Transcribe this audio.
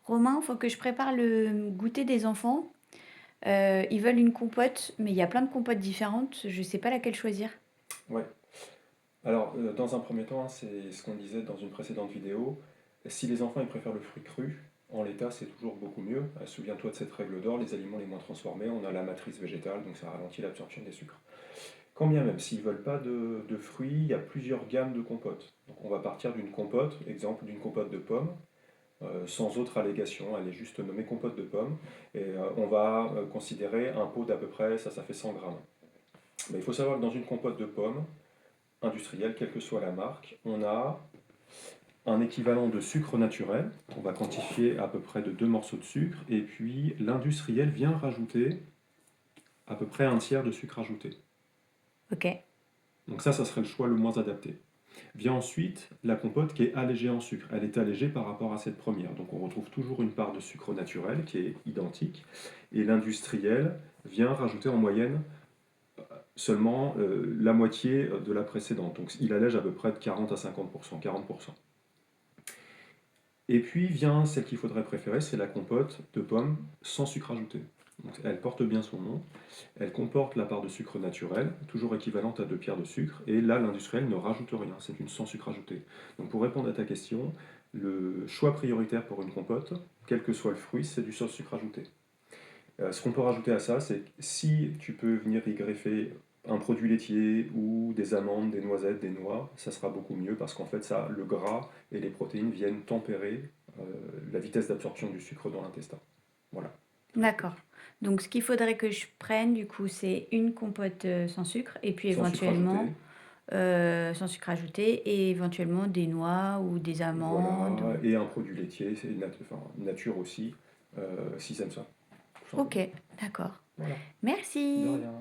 Romain, il faut que je prépare le goûter des enfants. Ils veulent une compote, mais il y a plein de compotes différentes. Je sais pas laquelle choisir. Ouais. Alors, dans un premier temps, hein, c'est ce qu'on disait dans une précédente vidéo. Si les enfants ils préfèrent le fruit cru, en l'état, c'est toujours beaucoup mieux. Souviens-toi de cette règle d'or, les aliments les moins transformés, on a la matrice végétale, donc ça ralentit l'absorption des sucres. Quand bien même, s'ils ne veulent pas de fruits, il y a plusieurs gammes de compotes. Donc on va partir d'une compote, exemple d'une compote de pommes, sans autre allégation, elle est juste nommée compote de pommes, et on va considérer un pot d'à peu près, ça fait 100 grammes. Mais il faut savoir que dans une compote de pommes, industrielle, quelle que soit la marque, on a un équivalent de sucre naturel, on va quantifier à peu près de 2 morceaux de sucre, et puis l'industriel vient rajouter à peu près un tiers de sucre ajouté. Ok, Donc ça serait le choix le moins adapté. Vient ensuite la compote qui est allégée en sucre. Elle est allégée par rapport à cette première. Donc on retrouve toujours une part de sucre naturel qui est identique. Et l'industriel vient rajouter en moyenne seulement la moitié de la précédente. Donc il allège à peu près de 40 à 50%, 40%. Et puis vient celle qu'il faudrait préférer, c'est la compote de pommes sans sucre ajouté. Donc, elle porte bien son nom. Elle comporte la part de sucre naturel, toujours équivalente à 2 pierres de sucre, et là l'industriel ne rajoute rien, c'est une sans sucre ajouté. Donc pour répondre à ta question, le choix prioritaire pour une compote, quel que soit le fruit, c'est du sans sucre ajouté. Ce qu'on peut rajouter à ça, c'est que si tu peux venir y greffer un produit laitier ou des amandes, des noisettes, des noix, ça sera beaucoup mieux parce qu'en fait, ça, le gras et les protéines viennent tempérer euh, la vitesse d'absorption du sucre dans l'intestin. Voilà, tout à fait. d'accord. Donc ce qu'il faudrait que je prenne, du coup, c'est une compote sans sucre et puis Sans sucre éventuellement ajouté, sans sucre ajouté et éventuellement des noix ou des amandes. voilà, et un produit laitier, c'est enfin, nature aussi, s'ils aiment ça, tout Ok, simplement. d'accord. Voilà, de Merci. rien.